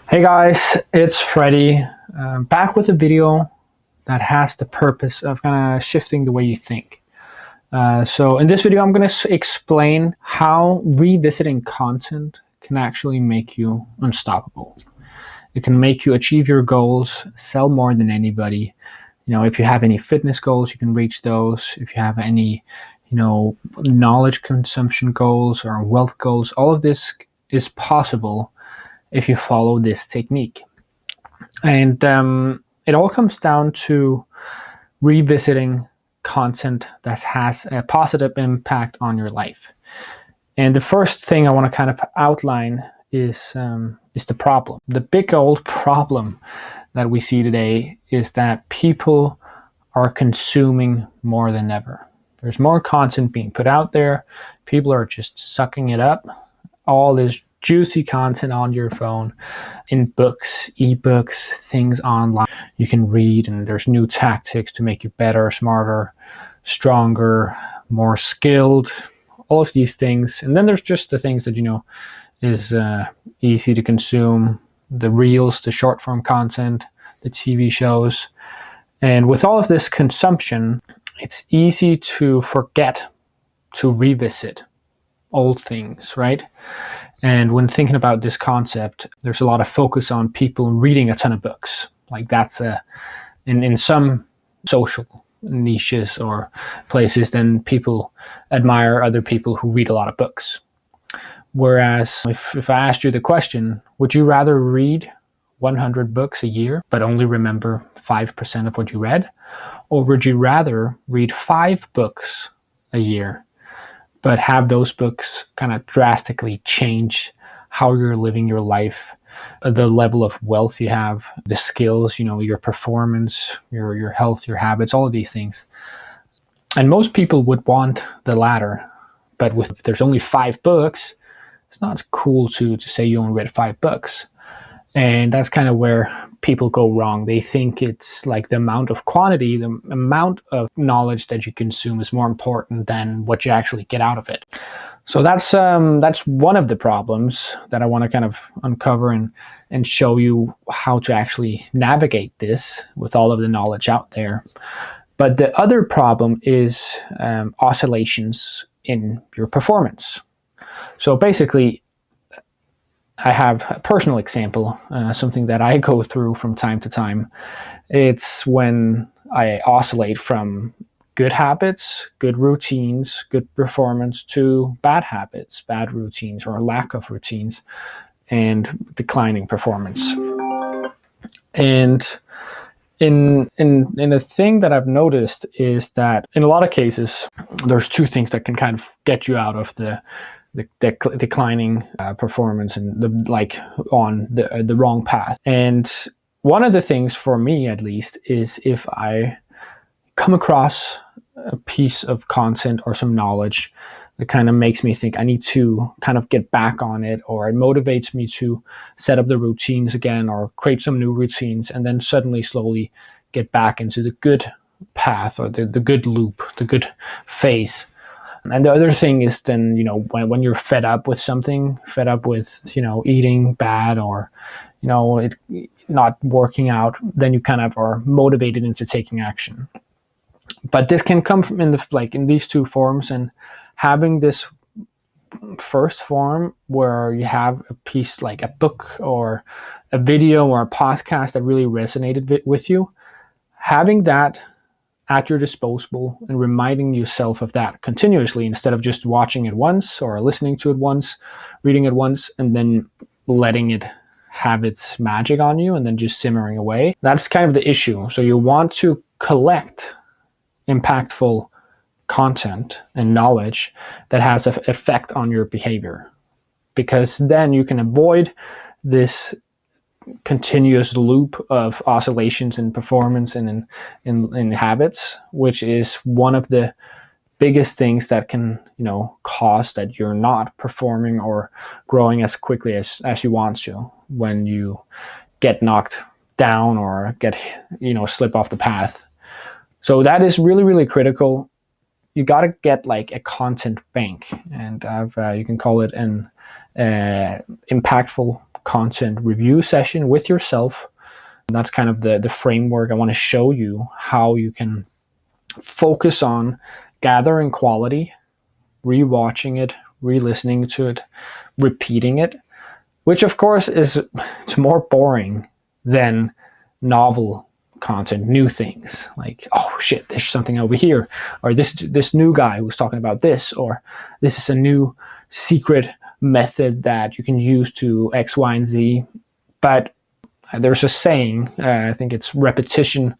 Hey guys, it's Freddy, back with a video that has the purpose of kind of shifting the way you think. So in this video, I'm going to explain how revisiting content can actually make you unstoppable. It can make you achieve your goals, sell more than anybody. You know, if you have any fitness goals, you can reach those. If you have any, knowledge consumption goals or wealth goals, all of this is possible if you follow this technique. And it all comes down to revisiting content that has a positive impact on your life. And the first thing I want to kind of outline is the problem. The big old problem that we see today is that people are consuming more than ever. There's more content being put out there. People are just sucking it up. All this juicy content on your phone, in books, ebooks, things online you can read, and there's new tactics to make you better, smarter, stronger, more skilled, all of these things. And then there's just the things that is easy to consume, the reels, the short form content, the TV shows. And with all of this consumption, it's easy to forget to revisit old things, right? And when thinking about this concept, there's a lot of focus on people reading a ton of books. Like that's in some social niches or places, then people admire other people who read a lot of books. Whereas if I asked you the question, would you rather read 100 books a year, but only remember 5% of what you read? Or would you rather read 5 books a year, but have those books kind of drastically change how you're living your life, the level of wealth you have, the skills, your performance, your health, your habits, all of these things? And most people would want the latter. But if there's only 5 books, it's not cool to say you only read 5 books. And that's kind of where people go wrong. They think it's like the amount of quantity, the amount of knowledge that you consume is more important than what you actually get out of it. So that's one of the problems that I want to kind of uncover and show you how to actually navigate this with all of the knowledge out there. But the other problem is oscillations in your performance. So basically, I have a personal example, something that I go through from time to time. It's when I oscillate from good habits, good routines, good performance to bad habits, bad routines, or lack of routines, and declining performance. And in a thing that I've noticed is that in a lot of cases, there's 2 things that can kind of get you out of the declining performance and on the wrong path. And one of the things for me, at least, is if I come across a piece of content or some knowledge that kind of makes me think I need to kind of get back on it, or it motivates me to set up the routines again or create some new routines, and then suddenly slowly get back into the good path or the good loop, the good phase. And the other thing is then, when you're fed up with something, fed up with, eating bad or, it not working out, then you kind of are motivated into taking action. But this can come from in these 2 forms, and having this first form where you have a piece like a book or a video or a podcast that really resonated with you, having that at your disposal and reminding yourself of that continuously instead of just watching it once or listening to it once, reading it once, and then letting it have its magic on you and then just simmering away. That's kind of the issue. So you want to collect impactful content and knowledge that has an effect on your behavior, because then you can avoid this continuous loop of oscillations in performance and in habits, which is one of the biggest things that can cause that you're not performing or growing as quickly as you want to when you get knocked down or get slip off the path. So that is really, really critical. You got to get like a content bank, and you can call it an impactful content review session with yourself. And that's kind of the framework. I want to show you how you can focus on gathering quality, rewatching it, re-listening to it, repeating it, which of course it's more boring than novel content, new things like, oh shit, there's something over here, or this new guy who's talking about this, or this is a new secret method that you can use to X, Y, and Z. But there's a saying, I think it's repetition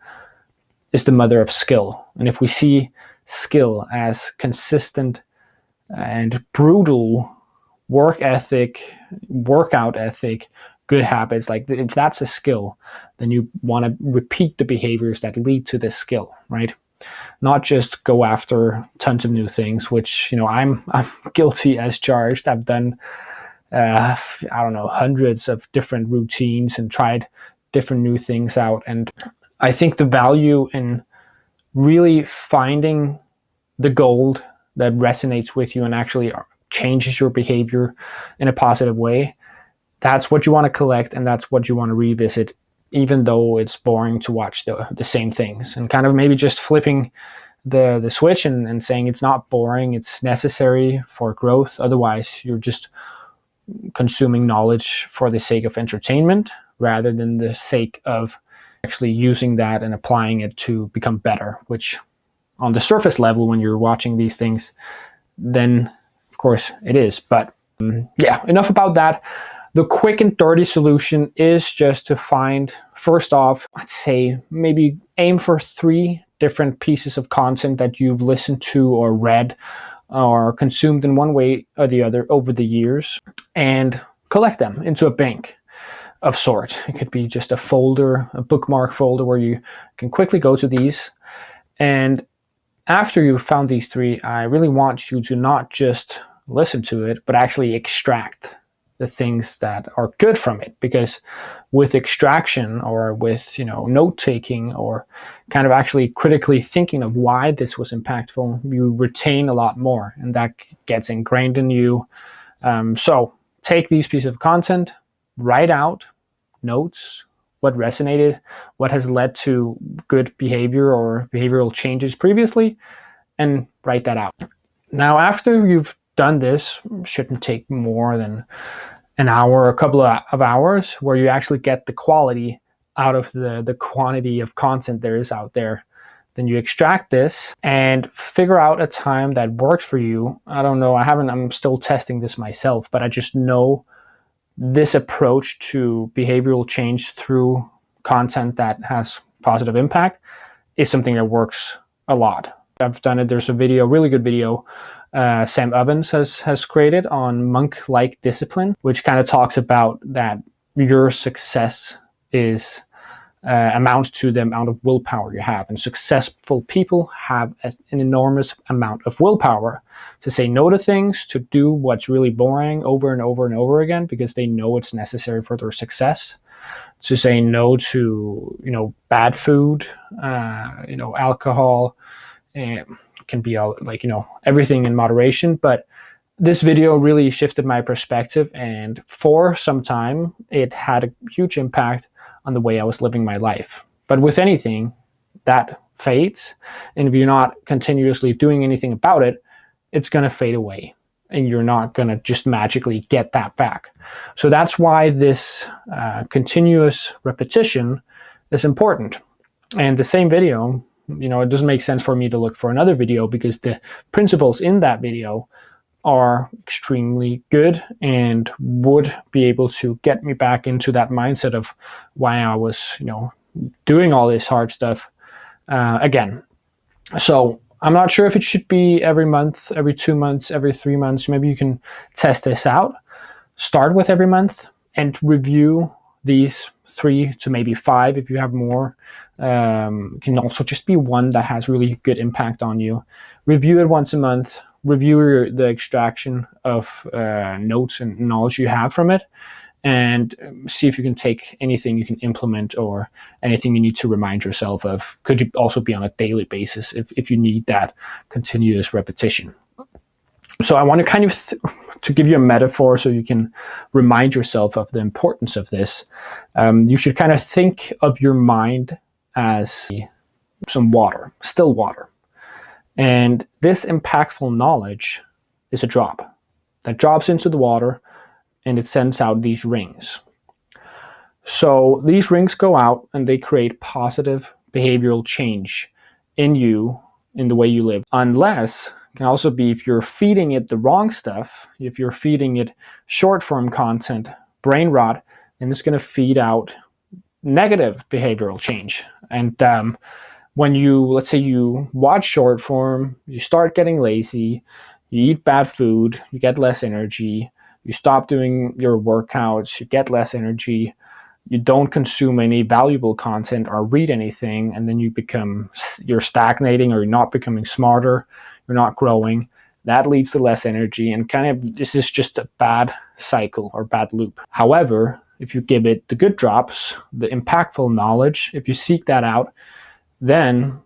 is the mother of skill. And if we see skill as consistent and brutal work ethic, workout ethic, good habits, like if that's a skill, then you want to repeat the behaviors that lead to this skill, right? Not just go after tons of new things, which, I'm guilty as charged. I've done, I don't know, hundreds of different routines and tried different new things out. And I think the value in really finding the gold that resonates with you and actually changes your behavior in a positive way, that's what you want to collect, and that's what you want to revisit, even though it's boring to watch the same things. And kind of maybe just flipping the switch and saying it's not boring, it's necessary for growth. Otherwise, you're just consuming knowledge for the sake of entertainment rather than the sake of actually using that and applying it to become better, which on the surface level, when you're watching these things, then of course it is. But yeah, enough about that. The quick and dirty solution is just to find, first off, I'd say maybe aim for 3 different pieces of content that you've listened to or read or consumed in one way or the other over the years, and collect them into a bank of sort. It could be just a folder, a bookmark folder where you can quickly go to these. And after you've found these 3, I really want you to not just listen to it, but actually extract the things that are good from it. Because with extraction, or with note taking, or kind of actually critically thinking of why this was impactful, you retain a lot more, and that gets ingrained in you. So take these pieces of content, write out notes, what resonated, what has led to good behavior or behavioral changes previously, and write that out. Now, after you've done this, shouldn't take more than an hour or a couple of hours, where you actually get the quality out of the quantity of content there is out there. Then you extract this and figure out a time that works for you. I don't know, I'm still testing this myself, but I just know this approach to behavioral change through content that has positive impact is something that works a lot. I've done it. There's a video, really good video, Sam Ovens has created on monk-like discipline, which kind of talks about that your success is amounts to the amount of willpower you have. And successful people have an enormous amount of willpower to say no to things, to do what's really boring over and over and over again, because they know it's necessary for their success. To say no to, bad food, alcohol, can be all everything in moderation. But this video really shifted my perspective, and for some time it had a huge impact on the way I was living my life. But with anything, that fades, and if you're not continuously doing anything about it, it's going to fade away, and you're not going to just magically get that back. So that's why this continuous repetition is important. And the same video, it doesn't make sense for me to look for another video, because the principles in that video are extremely good and would be able to get me back into that mindset of why I was, doing all this hard stuff again. So I'm not sure if it should be every month, every 2 months, every 3 months. Maybe you can test this out. Start with every month and review these 3 to maybe 5 if you have more. It can also just be one that has really good impact on you. Review it once a month. Review the extraction of notes and knowledge you have from it, and see if you can take anything you can implement, or anything you need to remind yourself of. Could also be on a daily basis if you need that continuous repetition. So I want to kind of to give you a metaphor so you can remind yourself of the importance of this. You should kind of think of your mind as some water, still water. And this impactful knowledge is a drop that drops into the water, and it sends out these rings. So these rings go out and they create positive behavioral change in you, in the way you live. Unless, it can also be if you're feeding it the wrong stuff, if you're feeding it short form content, brain rot, then it's going to feed out negative behavioral change. And when you, let's say you watch short form, you start getting lazy, you eat bad food, you get less energy, you stop doing your workouts, you get less energy, you don't consume any valuable content or read anything, and then you're stagnating, or you're not becoming smarter, you're not growing. That leads to less energy, and kind of this is just a bad cycle or bad loop. However, if you give it the good drops, the impactful knowledge, if you seek that out, then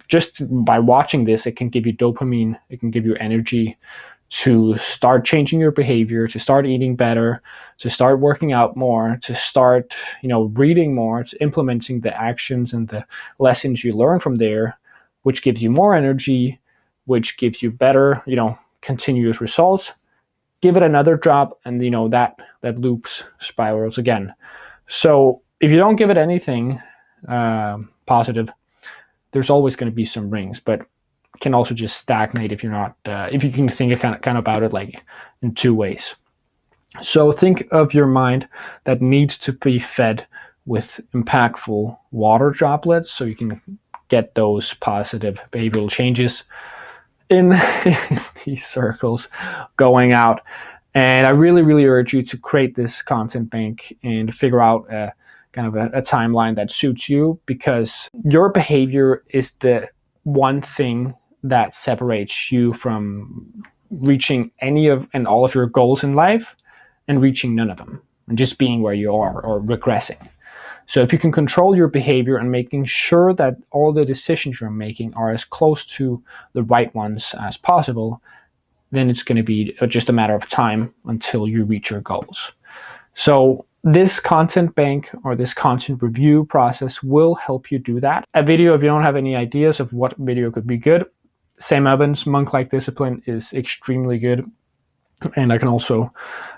just by watching this, it can give you dopamine, it can give you energy to start changing your behavior, to start eating better, to start working out more, to start, reading more, to implementing the actions and the lessons you learn from there, which gives you more energy, which gives you better, continuous results. Give it another drop, and that loops spirals again. So if you don't give it anything positive, there's always going to be some rings, but can also just stagnate if you're not, if you can think kind of about it like in two ways. So think of your mind that needs to be fed with impactful water droplets so you can get those positive behavioral changes in these circles going out. And I really, really urge you to create this content bank and figure out kind of a timeline that suits you, because your behavior is the one thing that separates you from reaching any of and all of your goals in life and reaching none of them and just being where you are or regressing. So if you can control your behavior and making sure that all the decisions you're making are as close to the right ones as possible, then it's going to be just a matter of time until you reach your goals. So this content bank or this content review process will help you do that. A video, if you don't have any ideas of what video could be good, Sam Evans' Monk-like Discipline is extremely good. And I can also,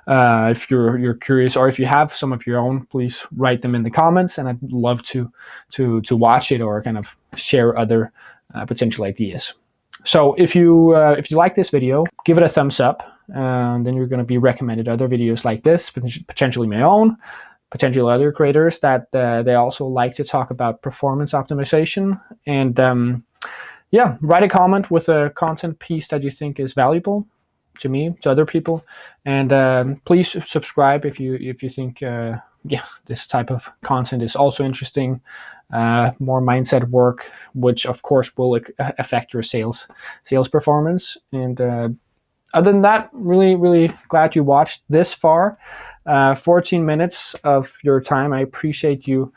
if you're curious, or if you have some of your own, please write them in the comments, and I'd love to watch it or kind of share other potential ideas. So if you like this video, give it a thumbs up. Then you're going to be recommended other videos like this, potentially my own, potentially other creators that they also like to talk about performance optimization. And write a comment with a content piece that you think is valuable to me, to other people, and please subscribe if you think this type of content is also interesting. More mindset work, which of course will affect your sales performance. And other than that, really, really glad you watched this far. 14 minutes of your time. I appreciate you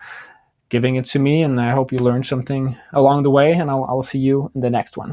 giving it to me, and I hope you learned something along the way, and I'll see you in the next one.